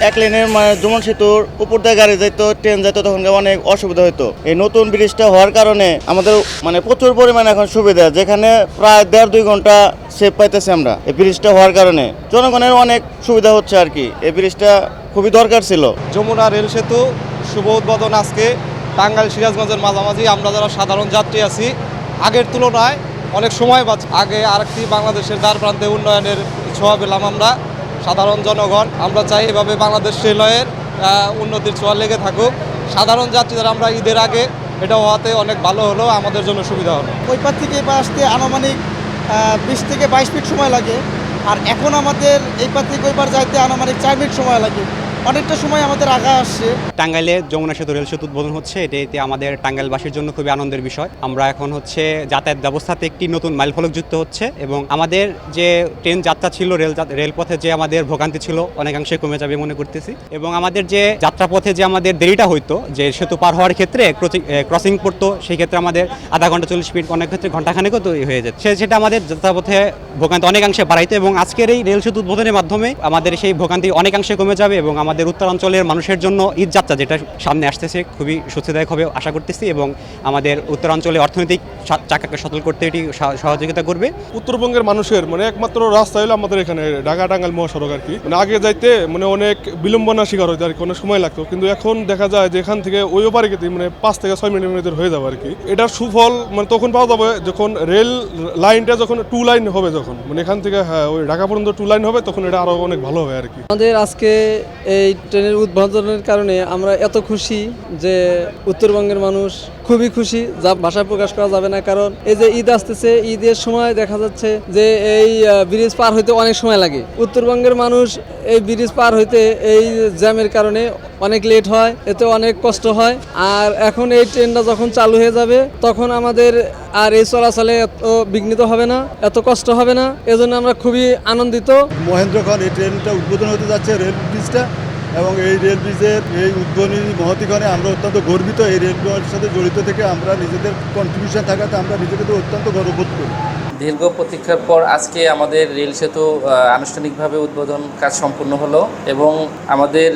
এক লেনের যমুনা সেতুর উপর দিয়ে গাড়ি যেত, ট্রেন যেত, তখন অনেক অসুবিধা হতো। এই নতুন ব্রিজটা হওয়ার কারণে আমাদের প্রচুর পরিমাণে এখন সুবিধা, যেখানে প্রায় 1.5-2 ঘন্টা সেভ পাইতেছি আমরা এই ব্রিজটা হওয়ার কারণে। জনগণের অনেক সুবিধা হচ্ছে আর কি। এই ব্রিজটা খুবই দরকার ছিল। যমুনা রেল সেতু শুভ উদ্বোধন আজকে টাঙ্গাইল সিরাজগঞ্জের মাঝামাঝি। আমরা যারা সাধারণ যাত্রী আছি আগের তুলনায় অনেক সময় পাচ্ছি। আগে আরেকটি বাংলাদেশের দ্বার প্রান্তে উন্নয়নের ছোঁয়া পেলাম আমরা সাধারণ জনগণ। আমরা চাই এভাবে বাংলাদেশ রেলওয়ের উন্নতির ছোঁয়া লেগে থাকুক। সাধারণ যাত্রীদের আমরা ঈদের আগে এটা হওয়াতে অনেক ভালো হলো, আমাদের জন্য সুবিধা হলো। ওই পার থেকে এবার আসতে আনুমানিক 20 থেকে 22 মিনিট সময় লাগে, আর এখন আমাদের এই পার থেকে ওই পার যাইতে আনুমানিক 4 মিনিট সময় লাগে। অনেকটা সময় আমাদের আগা আসছে। টাঙ্গাইলে যমুনা সেতু রেল সেতু উদ্বোধন হচ্ছে, এতে আমাদের টাঙ্গাইলবাসীর জন্য খুবই আনন্দের বিষয়। আমরা এখন যাতায়াত ব্যবস্থাতে একটি নতুন মাইলফলক যুক্ত হচ্ছে এবং আমাদের যে ট্রেন যাত্রা ছিল, রেলপথে যে আমাদের ভোগান্তি ছিল অনেকাংশে কমে যাবে মনে করতেছি। এবং আমাদের যে যাত্রাপথে যে আমাদের দেরিটা হইতো, যে সেতু পার হওয়ার ক্ষেত্রে ক্রসিং পড়তো, সেই ক্ষেত্রে আমাদের আধা ঘন্টা 40 মিনিট, অনেক ক্ষেত্রে ঘন্টাখানেকও তো হয়ে যেত। সেটা আমাদের যাত্রাপথে ভোগান্তি অনেকাংশে বাড়াইতো এবং আজকের এই রেল সেতু উদ্বোধনের মাধ্যমে আমাদের সেই ভোগান্তি অনেকাংশে কমে যাবে এবং আমাদের উত্তরাঞ্চলের মানুষের জন্য ঈদ যাত্রা যেটা সামনে আসতেছে খুবই স্বস্তিদায়ক হবে আশা করতেছি এবং আমাদের উত্তরাঞ্চলে অর্থনৈতিক চাকাকে সচল করতে এটি সহযোগিতা করবে। উত্তরবঙ্গের মানুষের একমাত্র রাস্তা হলো আমাদের এখানে ঢাকা টাঙ্গাইল মহাসড়ক আর কি। আগে যাইতে অনেক বিলম্বনা শিকার হইতে আর কি, অনেক সময় লাগতো, কিন্তু এখন দেখা যায় যে এখান থেকে ওই ওপারে গেতে 5 থেকে 6 মিনিটের হয়ে যাবে আর কি। এটার সুফল তখন পাওয়া যাবে যখন রেল লাইনটা যখন 2 লাইন হবে, যখন এখান থেকে ওই ঢাকা পর্যন্ত 2 লাইন হবে, তখন এটা আরো অনেক ভালো হবে আর কি। আমাদের আজকে এই ট্রেনের উদ্বোধনের কারণে আমরা এত খুশি যে উত্তরবঙ্গের মানুষ খুবই খুশি, যা ভাষায় প্রকাশ করা যাবে না। কারণ এই যে ঈদ আসতেছে, ঈদের সময় দেখা যাচ্ছে যে এই ব্রিজ পার হইতে অনেক সময় লাগে। উত্তরবঙ্গের মানুষ এই ব্রিজ পার হইতে এই জ্যামের কারণে অনেক লেট হয়, এতে অনেক কষ্ট হয়। আর এখন এই ট্রেনটা যখন চালু হয়ে যাবে, তখন আমাদের আর এই চলাচলে এত বিঘ্নিত হবে না, এত কষ্ট হবে না। এজন্য আমরা খুবই আনন্দিত। মহেন্দ্রক্ষণ এই ট্রেনটা উদ্বোধন হতে যাচ্ছে, রেল ব্রিজটা, এবং এই রেল ব্রিজের এই উদ্বোধনী মহতিক্ষণে আমরা অত্যন্ত গর্বিত। এই রেল ব্রিজের সাথে জড়িত থেকে আমরা নিজেদের কন্ট্রিবিউশন থাকাতে আমরা নিজেদের অত্যন্ত গর্ববোধ করি। দীর্ঘ প্রতীক্ষার পর আজকে আমাদের রেল সেতু আনুষ্ঠানিকভাবে উদ্বোধন কাজ সম্পূর্ণ হলো এবং আমাদের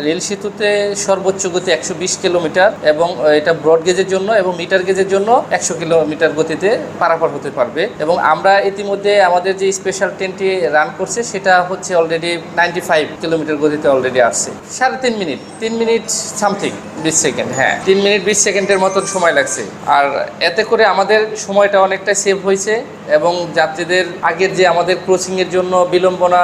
রেল সেতুতে সর্বোচ্চ গতি 120 কিলোমিটার এবং এটা ব্রড গেজের জন্য এবং মিটার গেজের জন্য 100 কিলোমিটার গতিতে পারাপার হতে পারবে। এবং আমরা ইতিমধ্যে আমাদের যে স্পেশাল ট্রেনটি রান করছে সেটা হচ্ছে অলরেডি 95 কিলোমিটার গতিতে অলরেডি আসছে। 3.5 মিনিট সামথিং 20 সেকেন্ড, 3 মিনিট 20 সেকেন্ডের মতন সময় লাগছে। আর এতে করে আমাদের সময়টা অনেকটা সেভ হয়েছে এবং যাত্রীদের আগের যে আমাদের ক্রসিংয়ের জন্য বিলম্বনা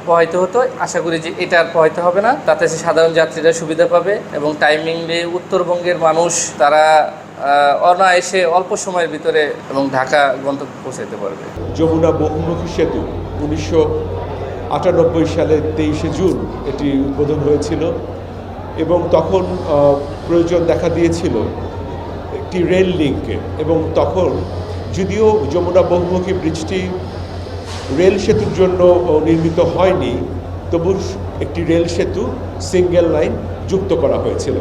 প্রবাহিত হতো, আশা করি যে এটা আর প্রবাহিত হবে না। তাতে সাধারণ যাত্রীরা সুবিধা পাবে এবং টাইমিংলি উত্তরবঙ্গের মানুষ তারা অনায়াসে অল্প সময়ের ভিতরে এবং ঢাকা গন্তব্যে পৌঁছাতে পারবে। যমুনা বহুমুখী সেতু 1998 সালে 23শে জুন এটি উদ্বোধন হয়েছিল এবং তখন প্রয়োজন দেখা দিয়েছিল একটি রেল লিঙ্কের। এবং তখন যদিও যমুনা বহুমুখী ব্রিজটি রেল সেতুর জন্য নির্মিত হয়নি, তবু একটি রেল সেতু সিঙ্গেল লাইন যুক্ত করা হয়েছিল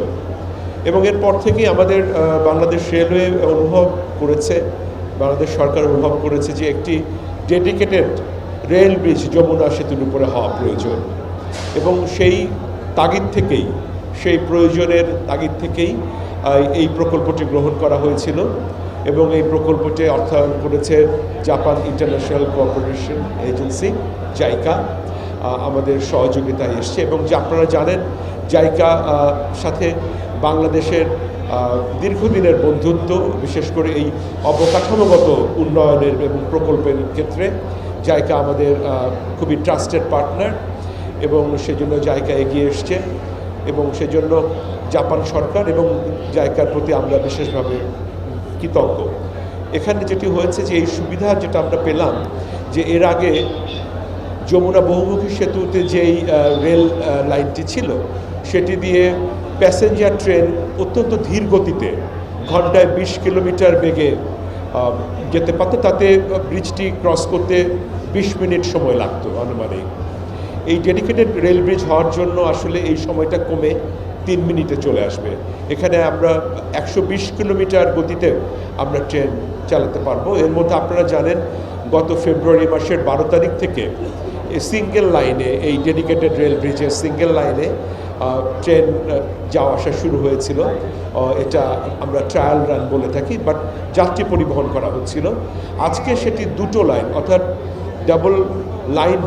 এবং এরপর থেকেই আমাদের বাংলাদেশ রেলওয়ে অনুভব করেছে, বাংলাদেশ সরকার অনুভব করেছে যে একটি ডেডিকেটেড রেল ব্রিজ যমুনা সেতুর উপরে হওয়া প্রয়োজন এবং সেই তাগিদ থেকেই, সেই প্রয়োজনের তাগিদ থেকেই এই প্রকল্পটি গ্রহণ করা হয়েছিল এবং এই প্রকল্পটি অর্থায়ন করেছে Japan international cooperation agency JICA, আমাদের সহযোগিতায় এসছে। এবং যে আপনারা জানেন, জাইকা সাথে বাংলাদেশের দীর্ঘদিনের বন্ধুত্ব, বিশেষ করে এই অবকাঠামোগত উন্নয়নের এবং প্রকল্পের ক্ষেত্রে জাইকা আমাদের খুবই ট্রাস্টেড পার্টনার এবং সেজন্য জাইকা এগিয়ে এসছে এবং সেজন্য জাপান সরকার এবং জাইকার প্রতি আমরা বিশেষভাবে কৃতজ্ঞ। এখানে যেটি হয়েছে যে এই সুবিধা যেটা আমরা পেলাম, যে এর আগে যমুনা বহুমুখী সেতুতে যেই রেল লাইনটি ছিল সেটি দিয়ে প্যাসেঞ্জার ট্রেন অত্যন্ত ধীর গতিতে ঘন্টায় 20 কিলোমিটার বেগে যেতে পারত, তাতে ব্রিজটি ক্রস করতে 20 মিনিট সময় লাগতো আনুমানিক। এই ডেডিকেটেড রেল ব্রিজ হওয়ার জন্য আসলে এই সময়টা কমে 3 মিনিটে চলে আসবে। এখানে আমরা 120 কিলোমিটার গতিতে আমরা ট্রেন চালাতে পারবো। এর মধ্যে আপনারা জানেন গত ফেব্রুয়ারি মাসের 12 তারিখ থেকে সিঙ্গেল লাইনে, এই ডেডিকেটেড রেল ব্রিজের সিঙ্গেল লাইনে ট্রেন যাওয়া আসা শুরু হয়েছিল। এটা আমরা ট্রায়াল রান বলে থাকি, বাট যাত্রী পরিবহন করা হচ্ছিল। আজকে সেটি দুটো লাইন, অর্থাৎ ডাবল লাইন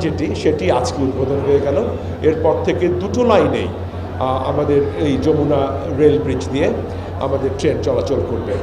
সেটি আজকে উদ্বোধন হয়ে গেল। এরপর থেকে দুটো লাইনেই আমাদের এই যমুনা রেল ব্রিজ দিয়ে আমাদের ট্রেন চলাচল করবে।